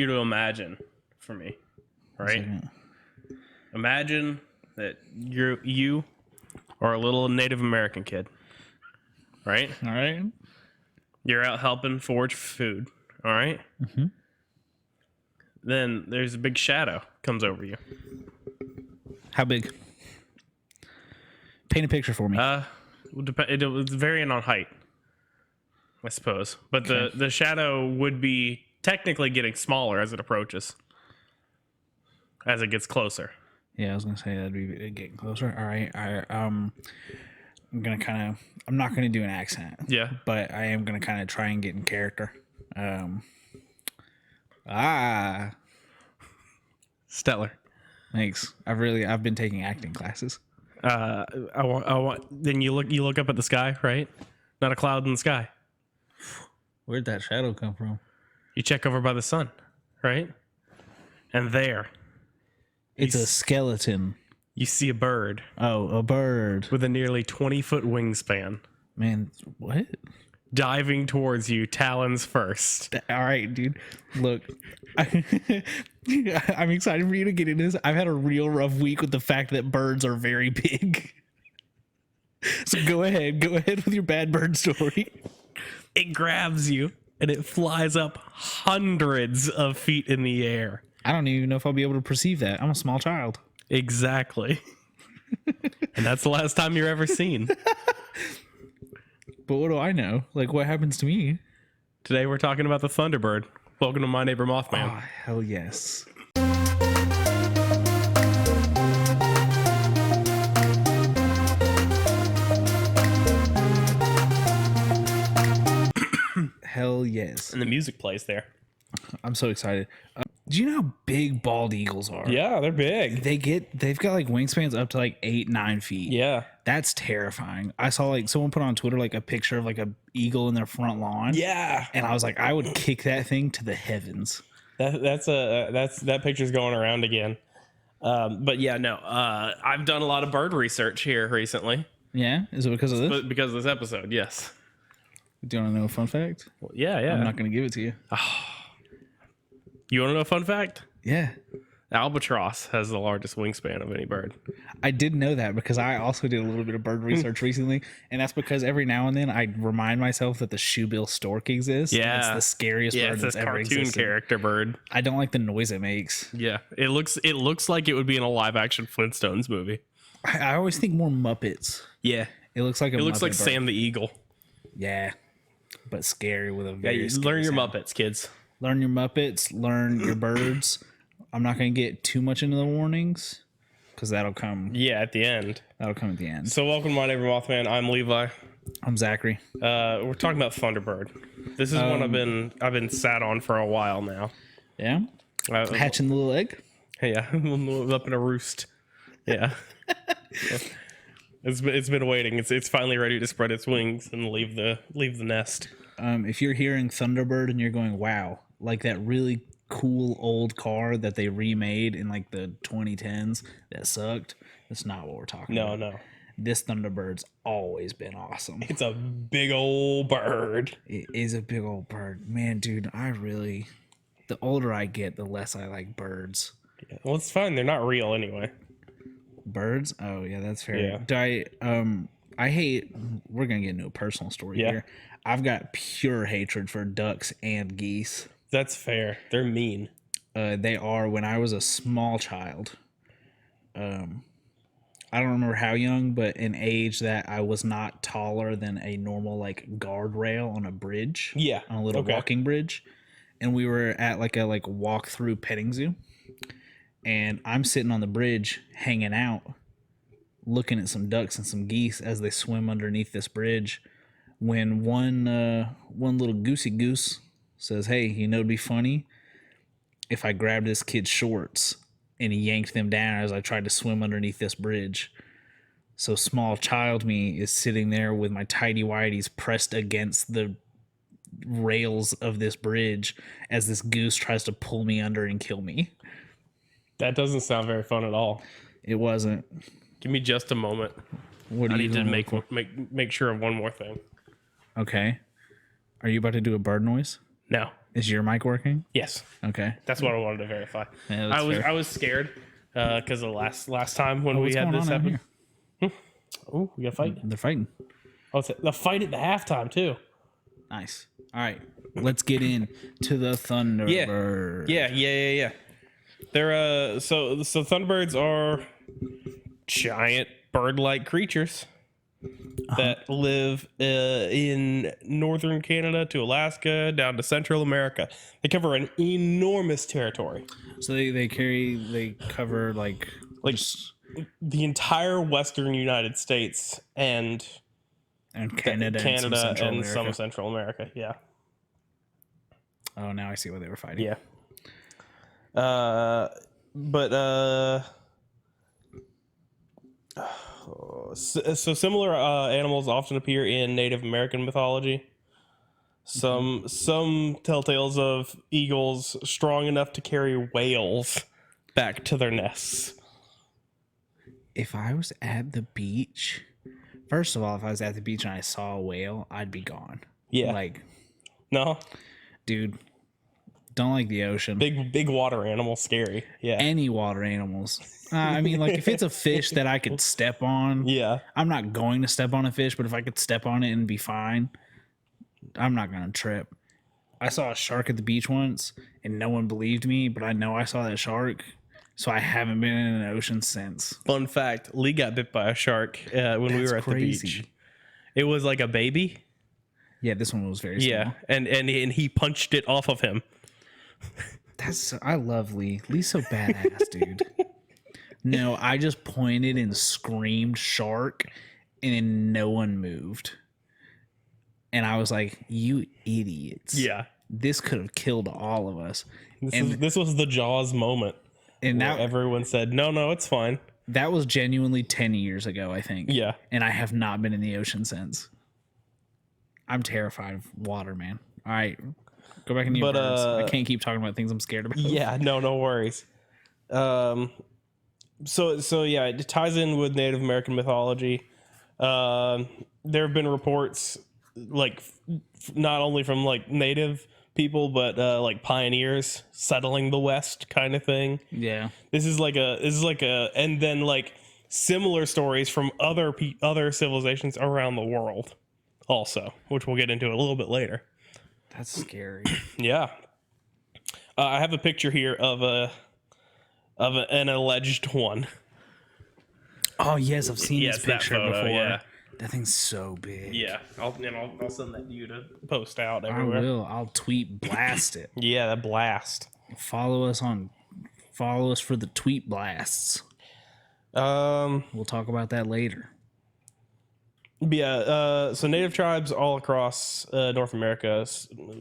you to imagine for me, right? Imagine that you are a little Native American kid, right? All right. You're out helping forage food, all right? Mm-hmm. Then there's a big shadow comes over you. How big? Paint a picture for me. It was varying on height, I suppose. But Okay. the shadow would be technically getting smaller as it approaches, as it gets closer. Yeah, I was gonna say that'd be getting closer. All right. I'm not gonna do an accent. Yeah. But I am gonna kind of try and get in character. Stellar. Thanks. I've been taking acting classes. I want. Then you look up at the sky, right? Not a cloud in the sky. Where'd that shadow come from? You check over by the sun, right? And there, It's a skeleton. you see a bird Oh, a bird. with a nearly 20-foot wingspan Man, what? diving towards you, talons first. All right, dude. Look, I'm excited for you to get into this. I've had a real rough week with the fact that birds are very big. So go ahead with your bad bird story. It grabs you and it flies up hundreds of feet in the air. I don't even know if I'll be able to perceive that. I'm a small child. Exactly. And that's the last time you're ever seen. But what do I know? Like, what happens to me? Today we're talking about the Thunderbird. Welcome to My Neighbor Mothman. Oh, hell yes. Hell yes. And the music plays there. I'm so excited. Do you know how big bald eagles are? Yeah, they're big. They've got like wingspans up to like 8-9 feet. Yeah. That's terrifying. I saw like someone put on Twitter like a picture of like a eagle in their front lawn. Yeah. And I was like, I would kick that thing to the heavens. That picture's going around again. But yeah, no. I've done a lot of bird research here recently. Yeah? Is it because of this? But because of this episode, yes. Do you want to know a fun fact? Well, yeah. I'm not going to give it to you. You want to know a fun fact? Yeah. Albatross has the largest wingspan of any bird. I did know that because I also did a little bit of bird research recently. And that's because every now and then I remind myself that the shoebill stork exists. Yeah. And it's the scariest bird It's that's this ever cartoon existed. character bird. I don't like the noise it makes. Yeah. It looks like it would be in a live action Flintstones movie. I always think more Muppets. Yeah. It looks like It looks Muppet like bird. Sam the Eagle. Yeah. But scary with a Yeah, very you scary learn your sound. Muppets, kids. Learn your Muppets, learn your birds. I'm not going to get too much into the warnings because that'll come Yeah, at the end. at the end. So welcome to My Neighbor Mothman. I'm Levi. I'm Zachary. We're talking about Thunderbird. This is one I've been sat on for a while now. Yeah? Hatching the little egg? Yeah, up in a roost. Yeah. It's been waiting. It's finally ready to spread its wings and leave the nest. If you're hearing Thunderbird and you're going, wow, like that really cool old car that they remade in like the 2010s that sucked, that's not what we're talking about. No. This Thunderbird's always been awesome. It's a big old bird. It is a big old bird. Man, dude, the older I get, the less I like birds. Yeah. Well, it's fine. They're not real anyway. Birds? Oh, yeah, that's fair. Yeah. I hate, we're going to get into a personal story here. I've got pure hatred for ducks and geese. That's fair. They're mean. They are. When I was a small child, I don't remember how young, but an age that I was not taller than a normal like guardrail on a bridge. Yeah. On a little walking bridge. And we were at like a walk-through petting zoo. And I'm sitting on the bridge hanging out, looking at some ducks and some geese as they swim underneath this bridge, when one little goosey goose says, hey, you know, it'd be funny if I grabbed this kid's shorts and he yanked them down as I tried to swim underneath this bridge. So small child me is sitting there with my tighty whities pressed against the rails of this bridge as this goose tries to pull me under and kill me. That doesn't sound very fun at all. It wasn't. Give me just a moment. What I do you need to doing? make sure of one more thing. Okay. Are you about to do a bird noise? No. Is your mic working? Yes, Okay. that's what I wanted to verify. Yeah, that's fair. I was scared because the last time when we What's had going this on out happen. here? Oh, we got a fight. They're fighting. Oh, it's the fight at the halftime too. Nice. All right. Let's get in to the Thunderbird. Yeah. They're so Thunderbirds are giant bird-like creatures that live in northern Canada to Alaska down to Central America. They cover an enormous territory. So they cover like The entire western United States and Canada and some Central America. Yeah. Oh, now I see why they were fighting. Yeah. So similar animals often appear in Native American mythology. Some tell tales of eagles strong enough to carry whales back to their nests. If I was at the beach, first of all, if I was at the beach and I saw a whale, I'd be gone. Yeah. Like, No? dude, don't like the ocean. Big water animal, scary. Yeah. Any water animals. I mean, like, if it's a fish that I could step on, Yeah. I'm not going to step on a fish, but if I could step on it and be fine, I'm not going to trip. I saw a shark at the beach once, and no one believed me, but I know I saw that shark, so I haven't been in an ocean since. Fun fact, Lee got bit by a shark when we were at the beach. It was like a baby. Yeah, this one was very small. Yeah, and he punched it off of him. I love Lee. Lee's so badass, dude. No, I just pointed and screamed shark, and then no one moved. And I was like, you idiots. Yeah. This could have killed all of us. This was the Jaws moment. And where now everyone said, no, it's fine. that was genuinely 10 years ago, I think. Yeah. And I have not been in the ocean since. I'm terrified of water, man. All right. Go back into your birds. I can't keep talking about things I'm scared about. Yeah, no worries. So yeah, it ties in with Native American mythology. There have been reports like not only from like native people but like pioneers settling the West kind of thing. Yeah. This is like a and then like similar stories from other civilizations around the world also, which we'll get into a little bit later. That's scary. Yeah. I have a picture here of an alleged one. Oh, yes, I've seen this picture that photo, before. yeah. That thing's so big. Yeah, I'll send that to you to post out I everywhere. will. I'll tweet blast it. Yeah, that blast. Follow us for the tweet blasts. We'll talk about that later. Yeah, so native tribes all across North America,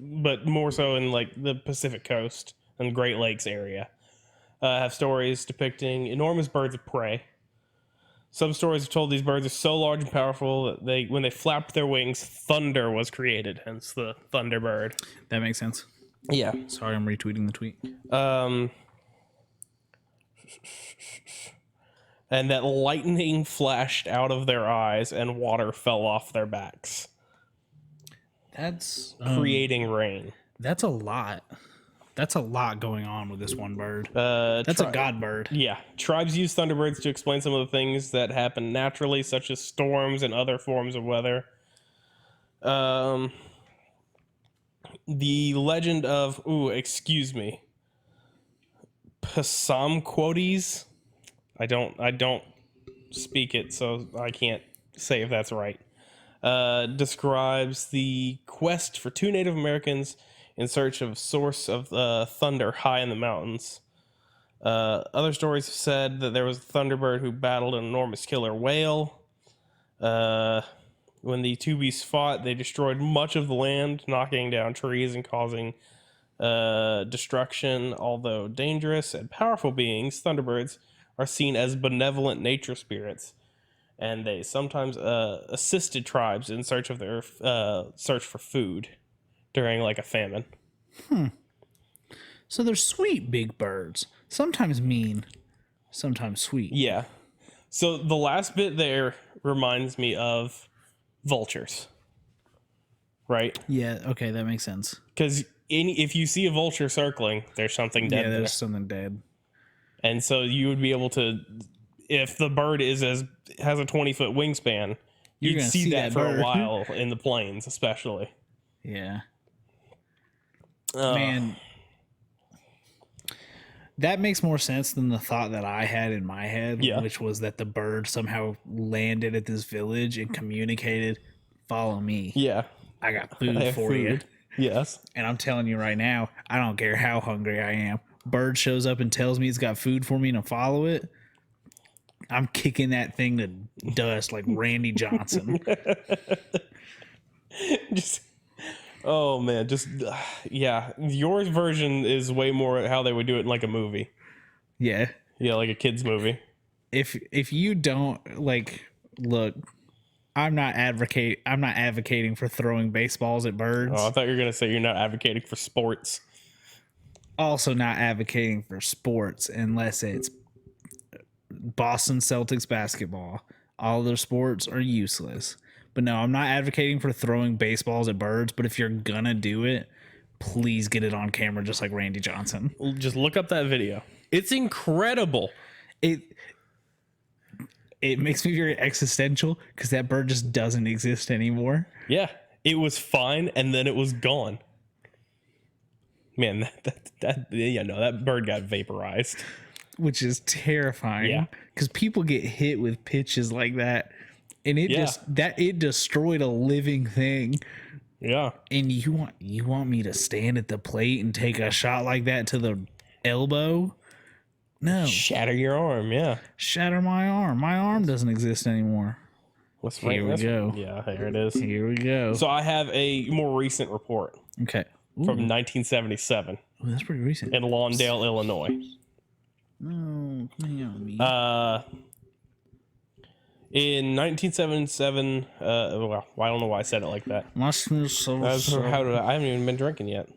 but more so in like the Pacific coast and Great Lakes area, have stories depicting enormous birds of prey. Some stories have told these birds are so large and powerful that when they flapped their wings, thunder was created, hence the Thunderbird. That makes sense. Yeah. Sorry, I'm retweeting the tweet. And that lightning flashed out of their eyes and water fell off their backs. That's creating rain. That's a lot. That's a lot going on with this one bird. That's a god bird. Yeah. Tribes use thunderbirds to explain some of the things that happen naturally, such as storms and other forms of weather. The legend of Passamaquoddies. I don't speak it, so I can't say if that's right. Describes the quest for two Native Americans in search of source of thunder high in the mountains. Other stories have said that there was a thunderbird who battled an enormous killer whale. When the two beasts fought, they destroyed much of the land, knocking down trees and causing destruction. Although dangerous and powerful beings, thunderbirds are seen as benevolent nature spirits, and they sometimes assisted tribes in search of their search for food during like a famine. So they're sweet big birds. Sometimes mean, sometimes sweet. Yeah. So the last bit there reminds me of vultures. Right? Yeah, okay, that makes sense. Because if you see a vulture circling, there's something dead Yeah, there. there's something dead. And so you would be able to, if the bird has a 20-foot wingspan, You're you'd gonna see that that for bird. a while in the plains, especially. Yeah. Man, that makes more sense than the thought that I had in my head, Yeah. which was that the bird somehow landed at this village and communicated, "Follow me. Yeah, I got I food have for you." food. Yes. And I'm telling you right now, I don't care how hungry I am. Bird shows up and tells me he's got food for me and to follow it. I'm kicking that thing to dust like Randy Johnson. Just, oh man, just yeah. Your version is way more how they would do it in like a movie. Yeah. Yeah, like a kids movie. If you don't like look, I'm not advocating for throwing baseballs at birds. Oh, I thought you were gonna say you're not advocating for sports. Also not advocating for sports unless it's Boston Celtics basketball. All other sports are useless. But no, I'm not advocating for throwing baseballs at birds, but if you're gonna do it, please get it on camera just like Randy Johnson. Just look up that video. It's incredible. It makes me very existential because that bird just doesn't exist anymore. Yeah, it was fine and then it was gone. Man, that bird got vaporized. Which is terrifying. Yeah. Because people get hit with pitches like that. And it destroyed a living thing. Yeah. And you want me to stand at the plate and take a shot like that to the elbow? No. Shatter your arm, yeah. Shatter my arm. My arm doesn't exist anymore. Here we go. Yeah, here it is. Here we go. So I have a more recent report Okay. Ooh. from 1977 Ooh, that's pretty recent. in Lawndale, Illinois. Oh, come on, me. In 1977, well, I don't know why I said it like that. I haven't even been drinking yet.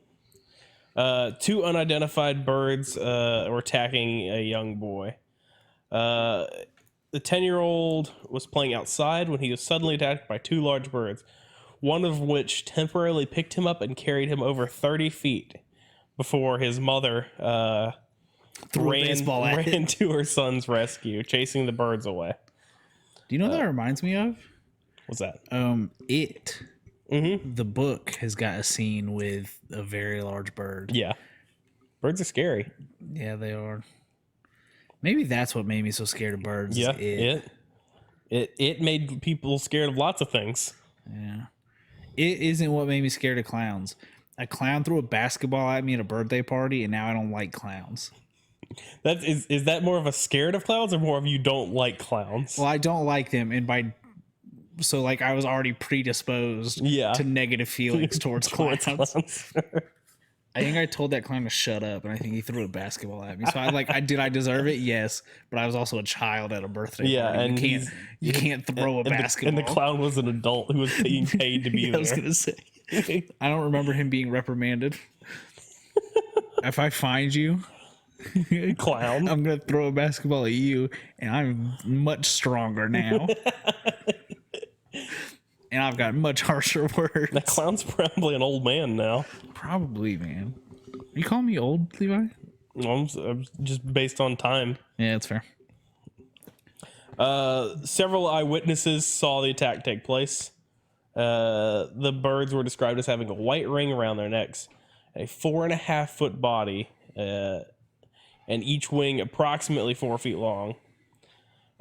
Two unidentified birds were attacking a young boy. The 10-year-old was playing outside when he was suddenly attacked by two large birds, one of which temporarily picked him up and carried him over 30 feet before his mother ran to her son's rescue, chasing the birds away. Do you know what that reminds me of? What's that? It. Mm-hmm. The book has got a scene with a very large bird. Yeah. Birds are scary. Yeah, they are. Maybe that's what made me so scared of birds. Yeah, it made people scared of lots of things. Yeah. It isn't what made me scared of clowns. A clown threw a basketball at me at a birthday party, and now I don't like clowns. Is that more of a scared of clowns or more of you don't like clowns? Well, I don't like them, and I was already predisposed to negative feelings towards clowns. I think I told that clown to shut up, and I think he threw a basketball at me. So did I deserve it? Yes, but I was also a child at a birthday party. And you can't throw a basketball. And the clown was an adult who was being paid to be there. I was gonna say, I don't remember him being reprimanded. If I find you, clown, I'm gonna throw a basketball at you, and I'm much stronger now. And I've got much harsher words. That clown's probably an old man now. Probably, man. You call me old, Levi? I'm just based on time. Yeah, that's fair. Several eyewitnesses saw the attack take place. The birds were described as having a white ring around their necks, a 4.5-foot body, and each wing approximately 4 feet long.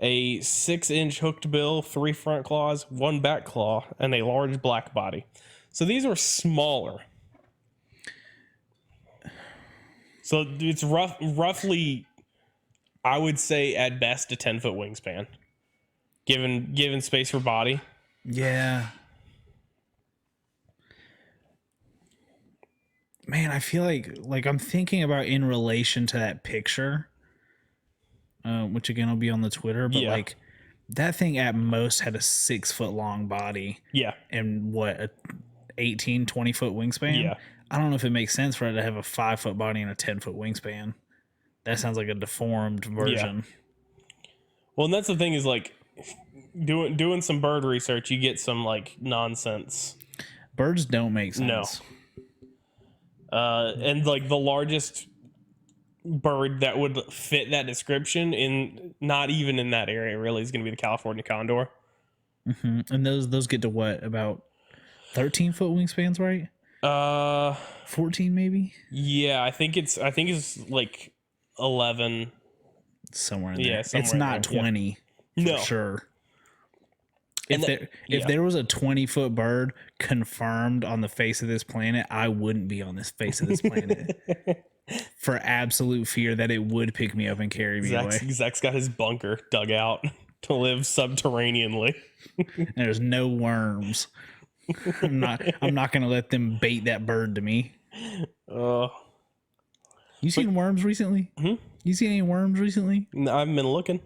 A 6-inch hooked bill, 3 front claws, 1 back claw, and a large black body. So these are smaller. So it's roughly, I would say at best, a 10-foot wingspan, given space for body. Yeah. Man, I feel like I'm thinking about in relation to that picture. Which again will be on the Twitter, but that thing at most had a 6-foot long body. Yeah. And a 18, 20-foot wingspan. Yeah. I don't know if it makes sense for it to have a 5-foot body and a 10-foot wingspan. That sounds like a deformed version. Yeah. Well, and that's the thing is like doing some bird research, you get some like nonsense. Birds don't make sense. No. And like the largest bird that would fit that description in not even in that area really is going to be the California condor. And those get to what, about 13-foot wingspans, right? 14 maybe. Yeah, I think it's like 11. Somewhere in Yeah, there. somewhere It's in not there, yeah. 20 for No. sure. And If there was a 20-foot bird confirmed on the face of this planet, I wouldn't be on this face of this planet for absolute fear that it would pick me up and carry me away. Zach's got his bunker dug out to live subterraneanly. And there's no worms. I'm not going to let them bait that bird to me. You seen worms recently? You seen any worms recently? No, I haven't been looking.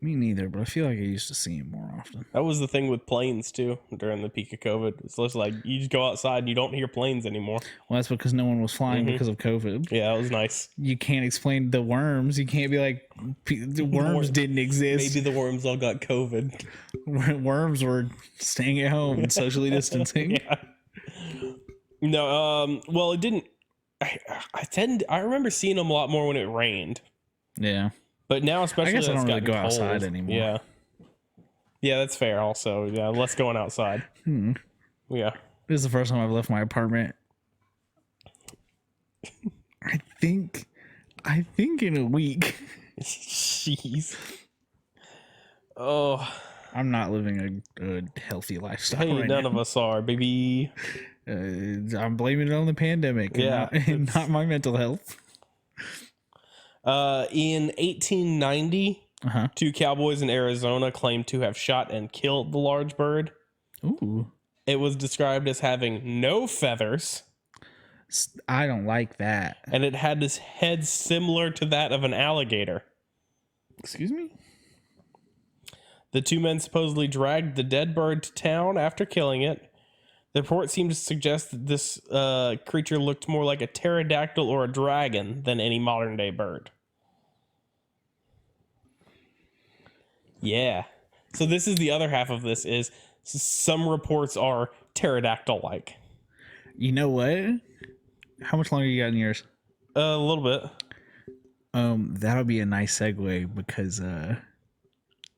Me neither, but I feel like I used to see them more often. That was the thing with planes too during the peak of COVID. It's just like you just go outside and you don't hear planes anymore. Well, that's because no one was flying because of COVID. Yeah, it was nice. You can't explain the worms. You can't be like, the worms didn't exist. Maybe the worms all got COVID. Worms were staying at home and socially distancing. Yeah. No, well, it didn't. I remember seeing them a lot more when it rained. Yeah. But now, especially, I guess I don't really go cold. outside anymore. Yeah. Yeah, that's fair. Also, yeah, less going outside. Yeah. This is the first time I've left my apartment. I think in a week. Jeez. Oh. I'm not living a healthy lifestyle. Hey, right none now. of us are, baby. I'm blaming it on the pandemic. Yeah, and not my mental health. In 1890, two cowboys in Arizona claimed to have shot and killed the large bird. Ooh. It was described as having no feathers. I don't like that. And it had this head similar to that of an alligator. Excuse me? The two men supposedly dragged the dead bird to town after killing it. The report seemed to suggest that this creature looked more like a pterodactyl or a dragon than any modern day bird. Yeah. So this is the other half of this is some reports are pterodactyl-like. You know what? How much longer you got in yours? A little bit. That'll be a nice segue because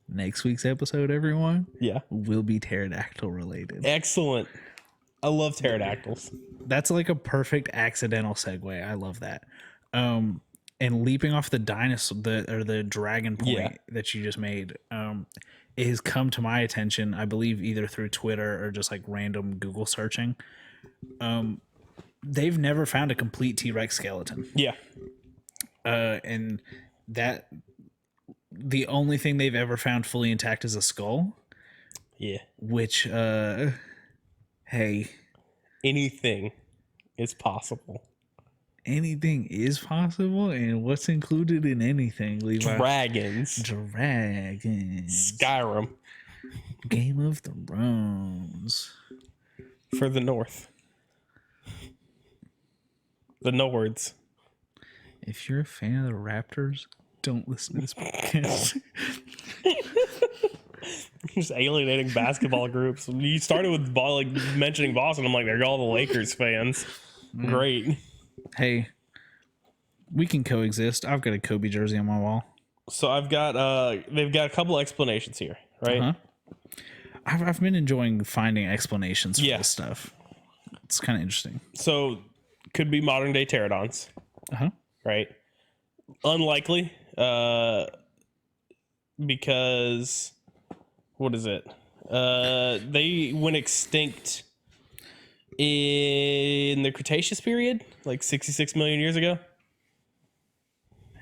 next week's episode, everyone, will be pterodactyl related. Excellent. I love pterodactyls. That's like a perfect accidental segue. I love that. And leaping off the dinosaur, the dragon point that you just made, it has come to my attention, I believe, either through Twitter or just like random Google searching. They've never found a complete T-Rex skeleton. Yeah. And that the only thing they've ever found fully intact is a skull. Yeah. Which, hey, anything is possible. Anything is possible, and what's included in anything, Levi? Dragons. Skyrim. Game of Thrones. For the North. The Nords. If you're a fan of the Raptors, don't listen to this podcast. Just alienating basketball groups. You started with mentioning Boston. I'm like, they're all the Lakers fans. Great. Hey, we can coexist. I've got a Kobe jersey on my wall. So I've got they've got a couple explanations here, right? I've been enjoying finding explanations for this stuff. It's kind of interesting. So could be modern day pterodons. Right? Unlikely. Because what is it? They went extinct in the Cretaceous period, like 66 million years ago.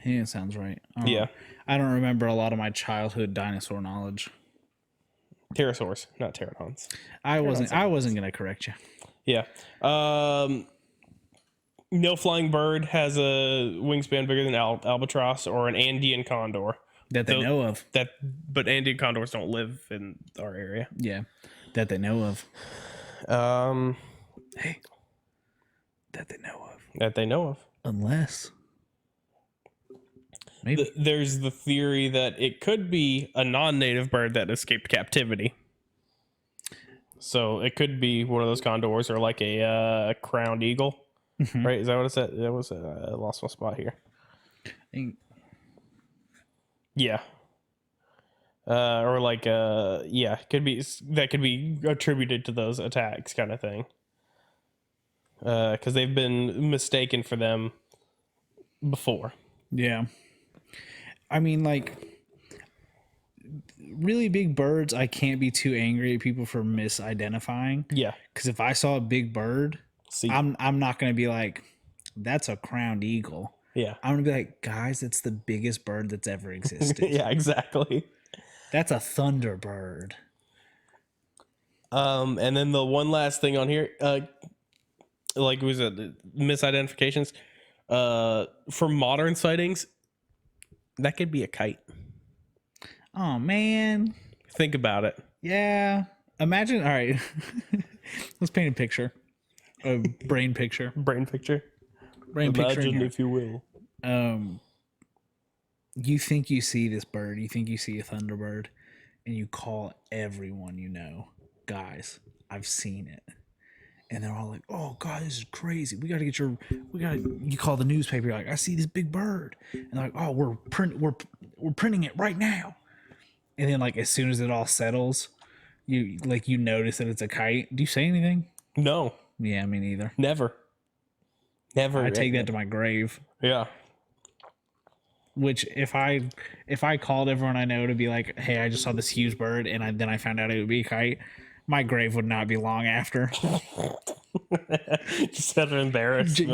Yeah, sounds right. Yeah. I don't remember a lot of my childhood dinosaur knowledge. Pterosaurs, not pterodons. I wasn't gonna correct you. Yeah. No flying bird has a wingspan bigger than albatross or an Andean condor. That they know of. But Andean condors don't live in our area. Yeah. That they know of. Hey. That they know of. That they know of. Unless. Maybe. There's the theory that it could be a non-native bird that escaped captivity. So it could be one of those condors or like a crowned eagle. right? Is that what it said? That was I lost my spot here. Yeah. Or like yeah, could be that could be attributed to those attacks, kind of thing. Because they've been mistaken for them before. Yeah. I mean, like, really big birds, I can't be too angry at people for misidentifying. Yeah. Because if I saw a big bird, See. I'm not going to be like, that's a crowned eagle. Yeah. I'm going to be like, guys, it's the biggest bird that's ever existed. Yeah, exactly. That's a Thunderbird. And then the one last thing on here, like was it misidentifications? For modern sightings, that could be a kite. Oh, man. Think about it. Yeah. Imagine, all right. Let's paint a picture. A brain picture. Brain picture. Brain picture. Imagine, if you will. You think you see this bird, you think you see a Thunderbird, and you call everyone you know, guys, I've seen it. And they're all like, oh God, this is crazy. You call the newspaper, you're like, I see this big bird. And they're like, oh, we're printing it right now. And then like as soon as it all settles, you notice that it's a kite. Do you say anything? No. Yeah, me neither. Never. I take that to my grave. Yeah. Which if I called everyone I know to be like, hey, I just saw this huge bird, and then I found out it would be a kite, my grave would not be long after. Just out of embarrassment.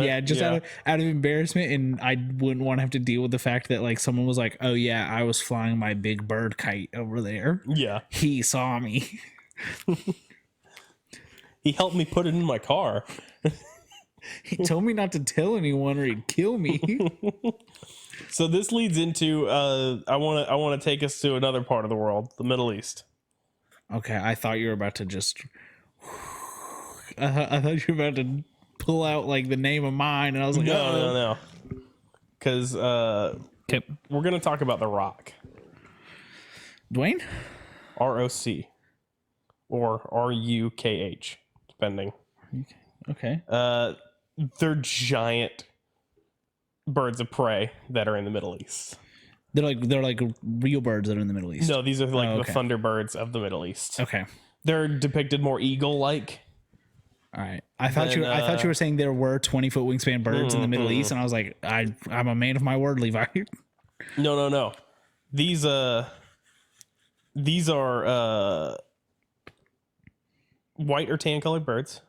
Out of embarrassment, and I wouldn't want to have to deal with the fact that like someone was like, oh yeah, I was flying my big bird kite over there. Yeah. He saw me. He helped me put it in my car. He told me not to tell anyone or he'd kill me. So this leads into I want to take us to another part of the world, the Middle East. Okay, I thought you were about to just I thought you were about to pull out like the name of mine, and I was like, no. Because we're going to talk about The Rock. Dwayne? ROC. Or RUKH, depending. Okay. They're giant birds of prey that are in the Middle East. They're like real birds that are in the Middle East. No, these are like the Thunderbirds of the Middle East. Okay. They're depicted more eagle-like. All right. I thought you were saying there were 20-foot wingspan birds in the Middle East, and I was like, I'm a man of my word, Levi. No. These are white or tan colored birds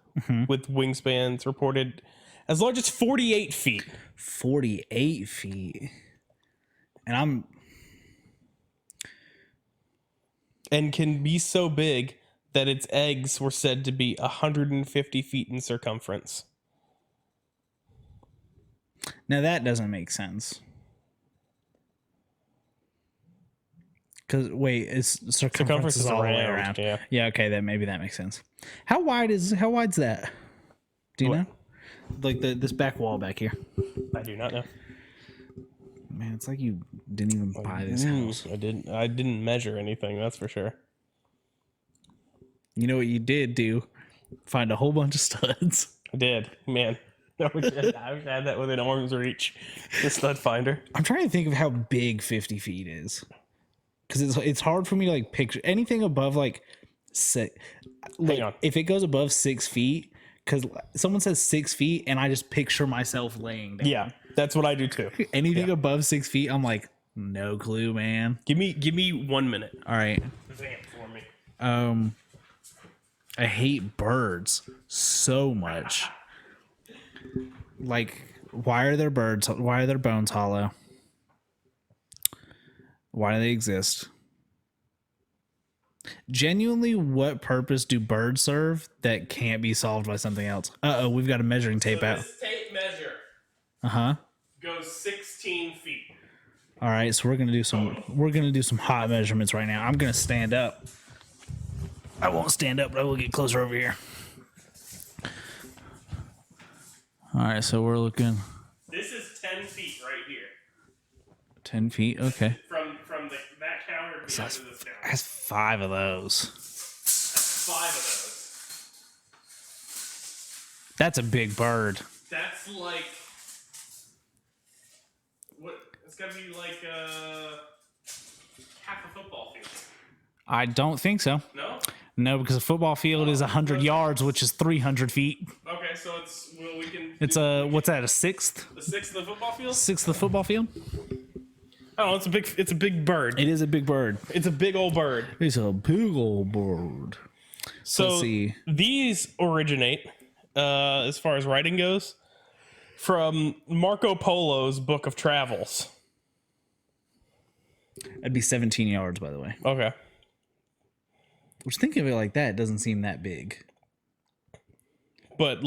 with wingspans reported as large as 48 feet. 48 feet. And can be so big that its eggs were said to be 150 feet in circumference. Now that doesn't make sense. Because wait, circumference is all the way around. Yeah. Okay. Maybe that makes sense. How wide's that? Do you know? Like this back wall back here. I do not know. Man, it's like you didn't even buy this house. I didn't measure anything. That's for sure. You know what you did do? Find a whole bunch of studs. I did, man. I've had that within arm's reach. The stud finder. I'm trying to think of how big 50 feet is. Because it's hard for me to like picture anything above like six. Hang on. If it goes above 6 feet, because someone says 6 feet and I just picture myself laying down. Yeah, that's what I do too. Anything above 6 feet, I'm like, no clue, man. Give me 1 minute. All right. Vamp for me. I hate birds so much. Like, why are their birds? Why are their bones hollow? Why do they exist? Genuinely, what purpose do birds serve that can't be solved by something else? We've got a measuring tape out. This tape measure goes 16 feet. All right, so we're gonna do some hot measurements right now. I'm gonna stand up. I won't stand up, but I will get closer over here. All right, so we're looking. This is 10 feet right here. 10 feet, okay. From that counter to the end of this counter. That's 5 of those. That's 5 of those. That's a big bird. That's like what? It's gotta be like half a football field. I don't think so. No. No, because a football field is 100 yards, which is 300 feet. Okay, so it's we can. It's what's that? A sixth? The sixth of the football field. Sixth of the football field? Oh, it's a big bird. It is a big bird. It's a big old bird. It's a big old bird. So let's see. These originate, as far as writing goes, from Marco Polo's Book of Travels. That'd be 17 yards, by the way. Okay. Which, thinking of it like that, doesn't seem that big. But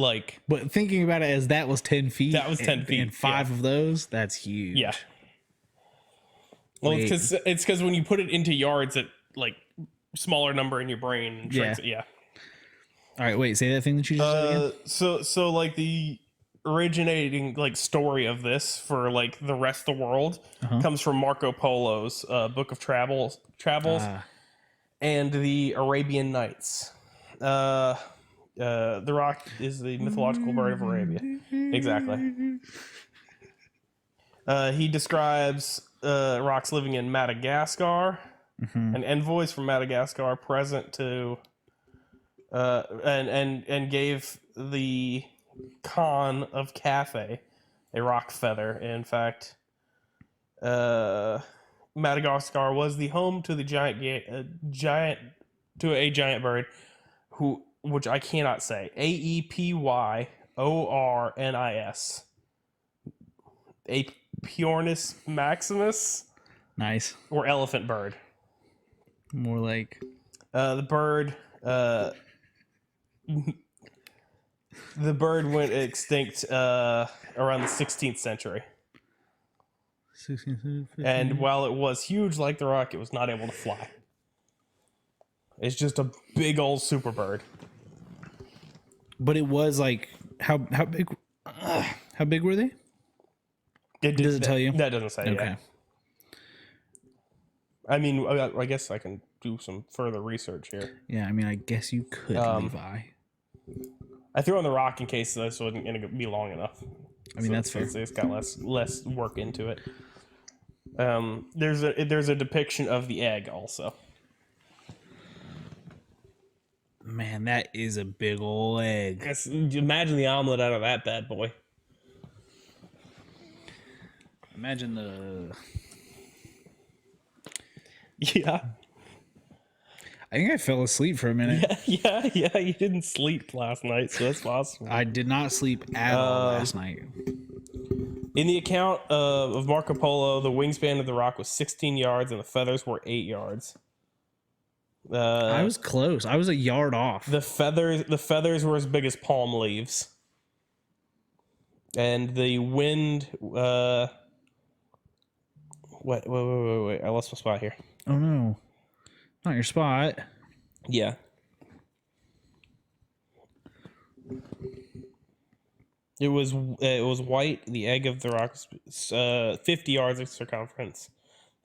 thinking about it as that was 10 feet. That was 10 feet. And 5 of those, that's huge. Yeah. Well, it's because when you put it into yards, it like smaller number in your brain and shrinks it. Yeah. All right, wait. Say that thing that you just said again. So like the originating like story of this for like the rest of the world comes from Marco Polo's Book of Travels, and the Arabian Nights. The rock is the mythological bird of Arabia. Exactly. He describes rocks living in Madagascar, and envoys from Madagascar present to, and gave the Khan of Cathay a rock feather. In fact, Madagascar was the home to the giant bird, which I cannot say. Aepyornis. Aepyornis maximus. Nice. Or elephant bird. More like the bird. The bird went extinct around the 16th century. 16th, And while it was huge like the rock, it was not able to fly. It's just a big old super bird. But it was like how big? How big were they? Does it tell you? That doesn't say. Okay. Yeah. I mean, I guess I can do some further research here. Yeah, I mean, I guess you could, Levi. I threw on the rock in case this wasn't going to be long enough. I mean, that's fair. It's got less work into it. There's a depiction of the egg also. Man, that is a big old egg. Imagine the omelet out of that bad boy. Imagine the... Yeah. I think I fell asleep for a minute. Yeah. You didn't sleep last night, so that's possible. I did not sleep at all last night. In the account of Marco Polo, the wingspan of the rock was 16 yards and the feathers were 8 yards. I was close. I was a yard off. The feathers were as big as palm leaves. And the wind... Wait. I lost my spot here. Oh, no. Not your spot. Yeah. It was white. The egg of the rock was 50 yards of circumference.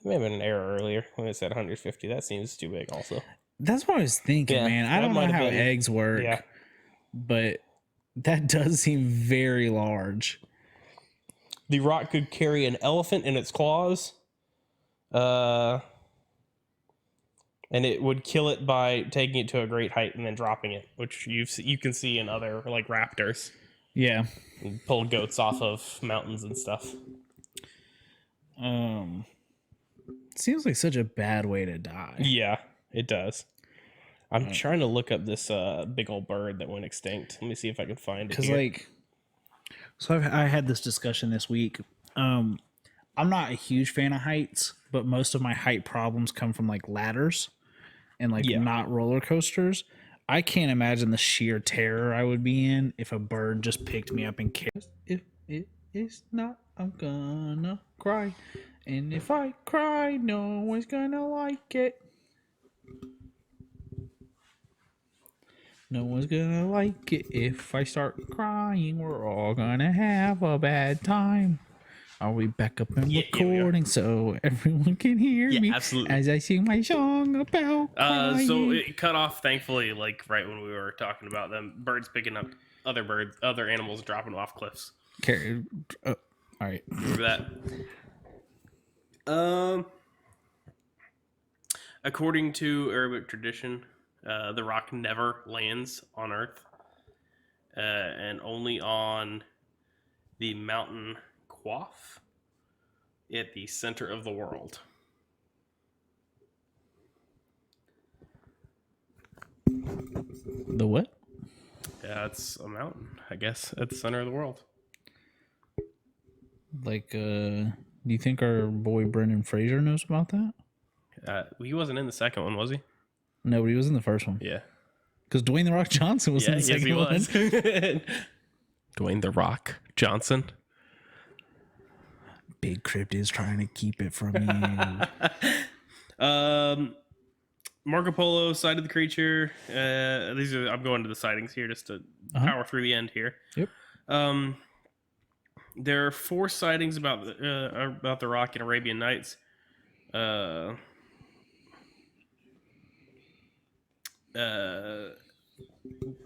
There may have been an error earlier when it said 150. That seems too big also. That's what I was thinking, man. I don't know how eggs work. Yeah. But that does seem very large. The rock could carry an elephant in its claws. And it would kill it by taking it to a great height and then dropping it, which you can see in other like raptors. Yeah. And pull goats off of mountains and stuff. Seems like such a bad way to die. Yeah, it does. I'm trying to look up this big old bird that went extinct. Let me see if I can find it. Because I had this discussion this week. I'm not a huge fan of heights, but most of my height problems come from like ladders and not roller coasters. I can't imagine the sheer terror I would be in if a bird just picked me up and carried. If it is not, I'm gonna cry. And if I cry, no one's gonna like it. No one's gonna like it if I start crying. We're all gonna have a bad time. Are we back up and recording so everyone can hear me absolutely. As I sing my song about crying? So it cut off, thankfully, like right when we were talking about them birds picking up other animals dropping off cliffs. All right. Remember that? According to Arabic tradition, the rock never lands on Earth, and only on the mountain Quaff at the center of the world. The what? Yeah, it's a mountain, I guess, at the center of the world. Like, do you think our boy Brendan Fraser knows about that? He wasn't in the second one, was he? No, but he was in the first one. Yeah. Because Dwayne The Rock Johnson was in the second one. Dwayne The Rock Johnson. Big Crypt is trying to keep it from you. Marco Polo sighted the creature. I'm going to the sightings here just to power through the end here. Yep. There are 4 sightings about the rock in Arabian Nights.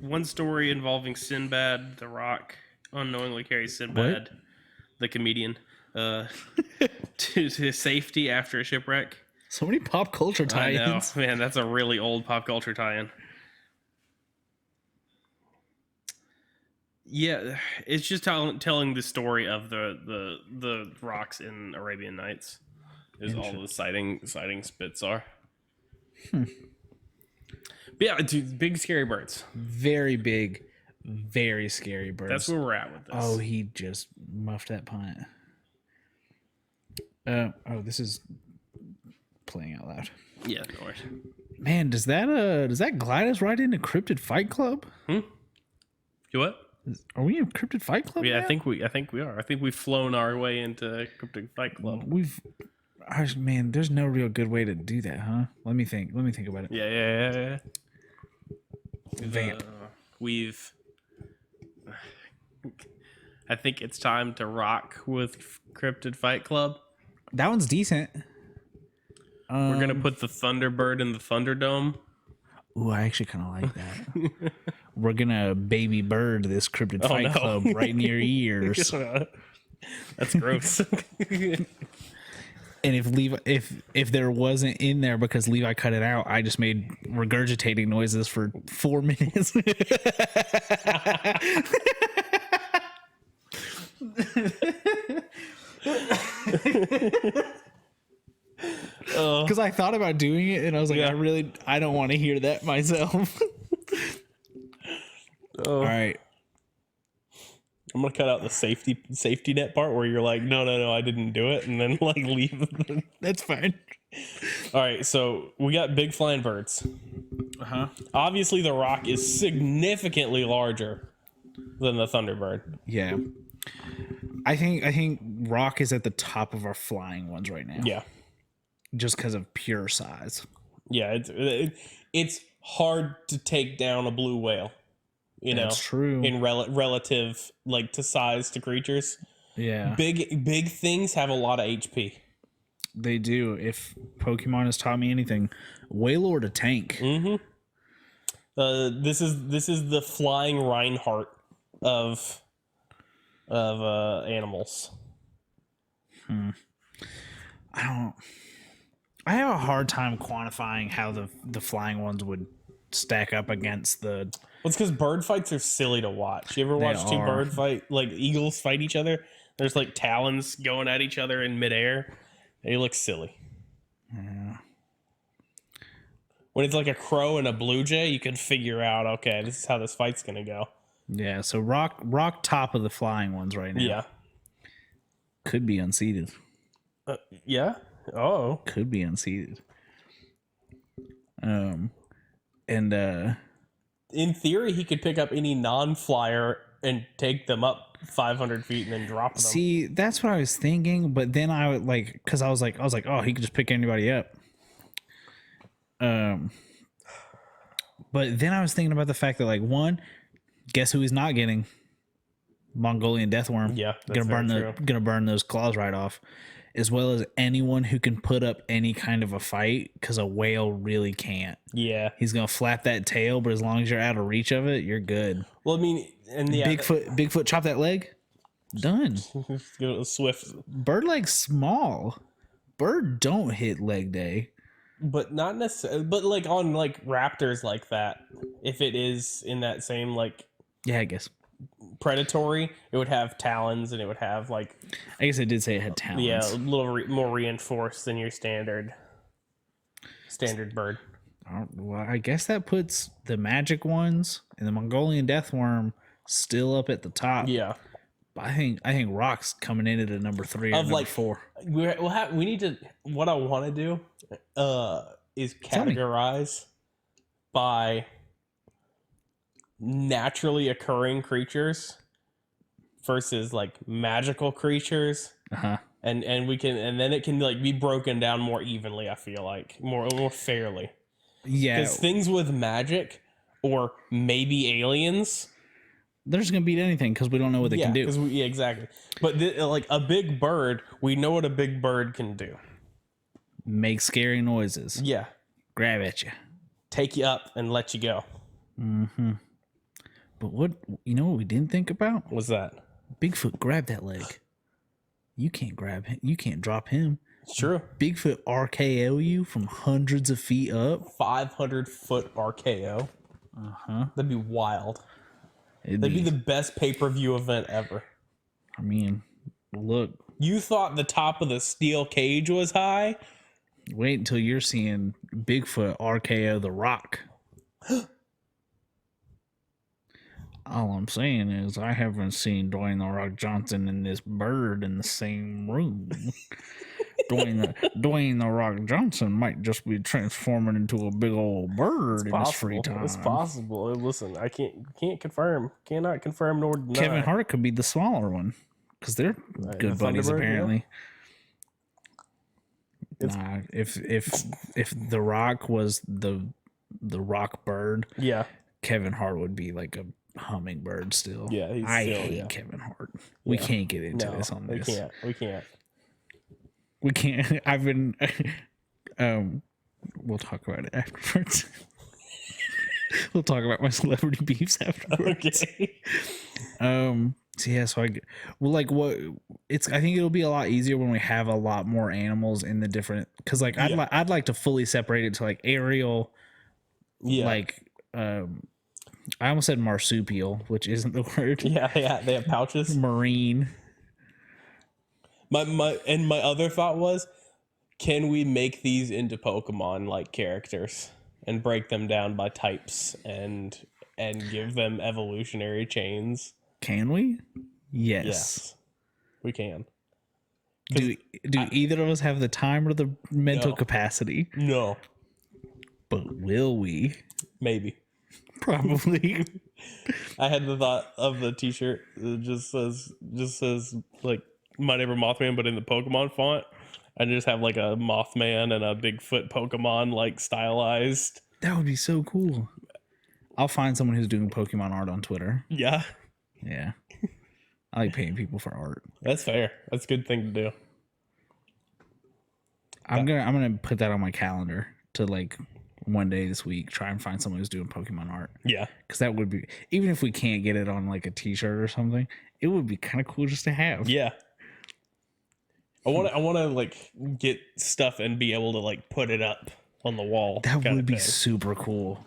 One story involving Sinbad, the rock unknowingly carries Sinbad, the comedian, to safety after a shipwreck. So many pop culture tie-ins. I know, man, that's a really old pop culture tie-in. Yeah, it's just telling the story of the rocks in Arabian Nights. Is all the sighting bits are. But yeah, dude, big scary birds. Very big, very scary birds. That's where we're at with this. Oh, he just muffed that pint. This is playing out loud. Yeah, no worries. Man, does that glide us right into Cryptid Fight Club? You what? Are we in Cryptid Fight Club? Yeah, now? I think we are. I think we've flown our way into Cryptic Fight Club. Man, there's no real good way to do that, huh? Let me think about it. Yeah. Vamp. I think it's time to rock with Cryptid Fight Club. That one's decent. We're gonna put the Thunderbird in the Thunderdome. Ooh, I actually kind of like that. We're gonna baby bird this Cryptid Fight Club right near your ears. That's gross. And if there wasn't in there because Levi cut it out, I just made regurgitating noises for 4 minutes. Because I thought about doing it and I was like, I don't want to hear that myself. All right. I'm gonna cut out the safety net part where you're like, no, I didn't do it, and then like leave. That's fine. All right, so we got big flying birds. Obviously, the rock is significantly larger than the Thunderbird. Yeah, I think rock is at the top of our flying ones right now. Yeah, just because of pure size. Yeah, it's hard to take down a blue whale. That's true. In relative, like, to size to creatures. Yeah. Big things have a lot of HP. They do. If Pokemon has taught me anything, Wailord a tank. Mm-hmm. This is the flying Reinhardt of animals. I have a hard time quantifying how the flying ones would stack up against the. Well, it's because bird fights are silly to watch. You ever watch two bird fight, like eagles fight each other? There's like talons going at each other in midair. They look silly. Yeah. When it's like a crow and a blue jay, you can figure out, okay, this is how this fight's gonna go. Yeah. So rock top of the flying ones right now. Yeah. Could be unseated. Yeah. Oh. Could be unseated. And in theory, he could pick up any non-flyer and take them up 500 feet and then drop them. See, that's what I was thinking, but then I would because I was like, oh, he could just pick anybody up. But then I was thinking about the fact that, like, one, guess who he's not getting? Mongolian deathworm. Yeah, gonna burn those claws right off. as well as anyone who can put up any kind of a fight, because a whale really can't. Yeah. He's gonna flap that tail, but as long as you're out of reach of it, you're good. Well, I mean, and the Bigfoot chop that leg, done. Swift, Bird leg's small. Bird don't hit leg day. but not necessarily. But like on like raptors like that, if it is in that same like Yeah, I guess. predatory, it would have talons and it would have like I guess it did say it had talons. yeah, a little more reinforced than your standard bird. Well, I guess that puts the magic ones and the Mongolian deathworm still up at the top. Yeah. But I think Rock's coming in at a number 3 or Of number like 4. We need to. What I want to do is categorize by naturally occurring creatures versus like magical creatures, and we can, and then it can like be broken down more evenly. I feel like more fairly. Yeah, Because things with magic or maybe aliens. They're just gonna beat anything because we don't know what they can do. Yeah, exactly. But like a big bird, we know what a big bird can do. Make scary noises. Yeah. Grab at you. Take you up and let you go. Mm-hmm. But what we didn't think about? What's that? Bigfoot grabbed that leg. You can't grab him. You can't drop him. It's true. Bigfoot RKO you from hundreds of feet up. 500-foot RKO. That'd be wild. That'd be the best pay-per-view event ever. I mean, look. You thought the top of the steel cage was high? Wait until you're seeing Bigfoot RKO The Rock. All I'm saying is I haven't seen Dwayne The Rock Johnson and this bird in the same room. Dwayne The Rock Johnson might just be transforming into a big old bird in his free time. It's possible. Listen, I can't confirm. Cannot confirm nor deny. Kevin Hart could be the smaller one because they're good buddies apparently. Yeah. Nah, if The Rock was the rock bird, yeah, Kevin Hart would be like a hummingbird still. Yeah, I hate Kevin Hart. We can't get into this on this. We can't. I've been. We'll talk about it afterwards. We'll talk about my celebrity beefs afterwards. Okay. So yeah. So I think it'll be a lot easier when we have a lot more animals in the different. Because like I'd like to fully separate it to like aerial. Yeah. Like I almost said marsupial, which isn't the word. Yeah. They have pouches. Marine. My other thought was, can we make these into Pokemon like characters and break them down by types and give them evolutionary chains? Can we? Yes, we can. Do either of us have the time or the mental capacity? No. But will we? Maybe. Probably. I had the thought of the T-shirt that just says like My Neighbor Mothman, but in the Pokemon font. I just have like a Mothman and a Bigfoot Pokemon like stylized. That would be so cool. I'll find someone who's doing Pokemon art on Twitter. Yeah. Yeah. I like paying people for art. That's fair. That's a good thing to do. I'm gonna put that on my calendar to like one day this week try and find someone who's doing Pokemon art. Yeah. Because that would be, even if we can't get it on like a t-shirt or something, it would be kind of cool just to have. Yeah. I want to like get stuff and be able to like put it up on the wall. That would be super cool.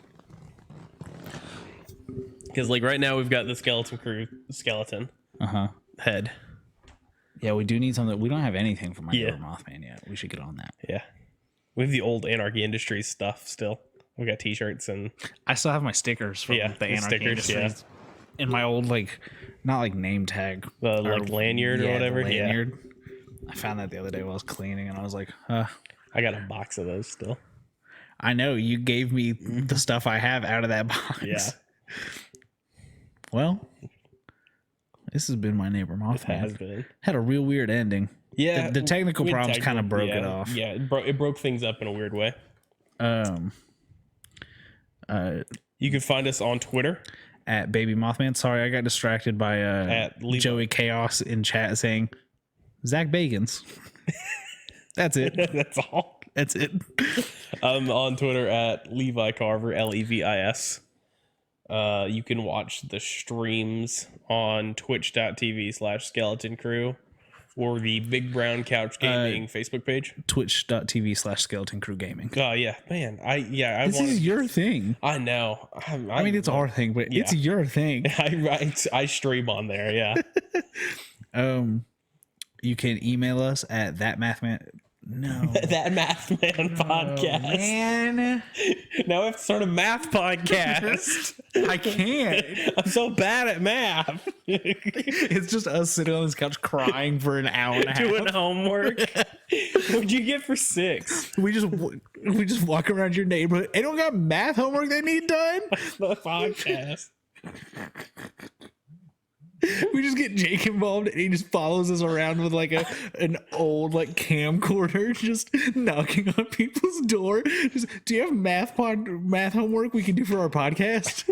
Because like right now we've got the skeleton head. Yeah, we do need something. We don't have anything for My Neighbor Mothman yet. We should get on that. Yeah. We have the old Anarchy Industries stuff still. We got t-shirts and I still have my stickers from the Anarchy Industries. In my old not like name tag. Like lanyard or whatever. Lanyard. Yeah. I found that the other day while I was cleaning and I was like, I got a box of those still. I know, you gave me the stuff I have out of that box. Yeah. Well, this has been My Neighbor Mothman. It has been. Had a real weird ending. Yeah. The technical problems kind of broke it off. Yeah, it broke things up in a weird way. You can find us on Twitter at Baby Mothman. Sorry, I got distracted by Joey Chaos in chat saying Zach Bagans. That's it. That's all. That's it. I'm on Twitter at Levi Carver, Levis. You can watch the streams on twitch.tv/skeleton crew or the Big Brown Couch Gaming Facebook page. Twitch.tv/skeleton crew gaming. Oh yeah, man. This is your thing. I know. I mean, it's our thing, but yeah. it's your thing. I stream on there. Yeah. You can email us at thatmathman. No. That Math Man podcast. Man. Now we have to start a math podcast. I can't. I'm so bad at math. It's just us sitting on this couch crying for an hour and a half. Doing homework. What'd you get for 6? We just walk around your neighborhood. Anyone got math homework they need done? The podcast. We just get Jake involved and he just follows us around with like an old like camcorder, just knocking on people's door. Just, do you have math homework we can do for our podcast?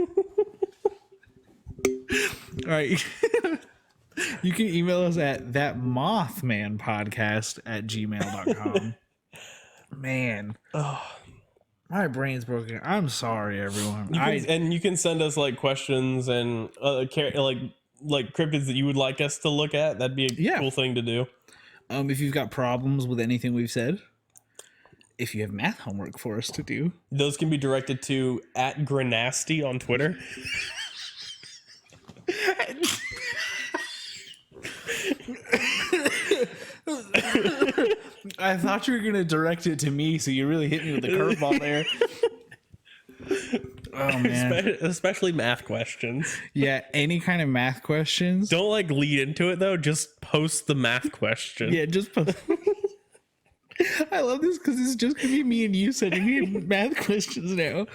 All right. You can email us at thatmothmanpodcast@gmail.com. Man. Oh, my brain's broken. I'm sorry, everyone. And you can send us like questions and like cryptids that you would like us to look at. That'd be a cool thing to do. If you've got problems with anything we've said, if you have math homework for us to do, those can be directed to @Grenasty on Twitter. I thought you were gonna direct it to me, so you really hit me with the curveball there. Oh man, especially math questions. Yeah, any kind of math questions. Don't like lead into it though. Just post the math question. Yeah, just post. I love this because it's just gonna be me and you sending me math questions now.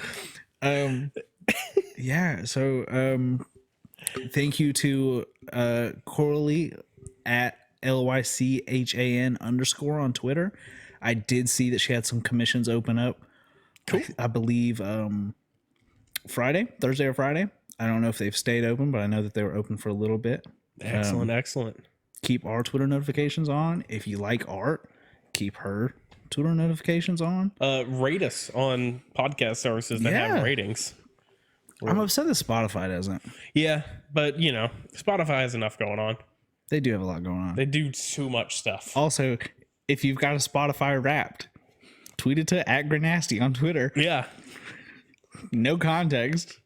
Yeah. So, thank you to Coralie at LYCHAN_ on Twitter. I did see that she had some commissions open up. Cool. I believe Thursday or Friday. I don't know if they've stayed open, but I know that they were open for a little bit. Excellent. Keep our Twitter notifications on. If you like art, keep her Twitter notifications on. Rate us on podcast services that have ratings. I'm upset that Spotify doesn't. Yeah, but you know, Spotify has enough going on. They do have a lot going on. They do too much stuff. Also, if you've got a Spotify Wrapped, tweet it to @Grenasty on Twitter. Yeah. No context.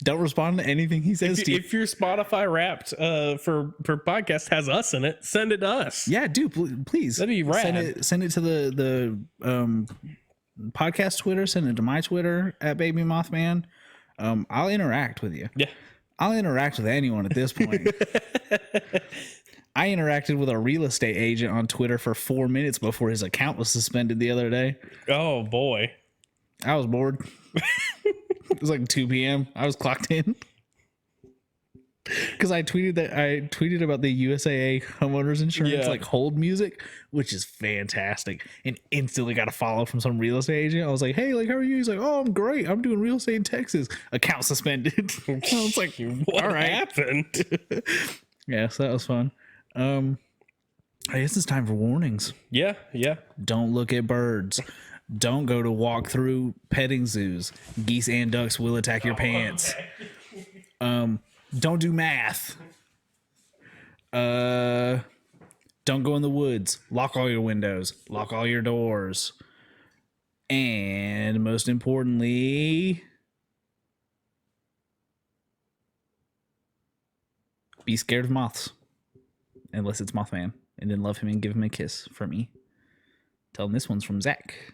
Don't respond to anything he says to you. If your Spotify Wrapped for podcast has us in it, send it to us. Yeah, do please. That'd be rad. Send it to the podcast Twitter. Send it to my Twitter @BabyMothman. I'll interact with you. Yeah. I'll interact with anyone at this point. I interacted with a real estate agent on Twitter for 4 minutes before his account was suspended the other day. Oh boy. I was bored. It was like 2 p.m. I was clocked in. Because I tweeted about the USAA homeowners insurance like hold music, which is fantastic, and instantly got a follow from some real estate agent. I was like, "Hey, like, how are you?" He's like, "Oh, I'm great. I'm doing real estate in Texas." Account suspended. I was like, "What happened?" Yeah, so that was fun. I guess it's time for warnings. Yeah. Don't look at birds. Don't go to walk through petting zoos. Geese and ducks will attack your pants. Okay. Don't do math. Don't go in the woods. Lock all your windows. Lock all your doors. And most importantly, be scared of moths. Unless it's Mothman. And then love him and give him a kiss for me. Tell him this one's from Zach.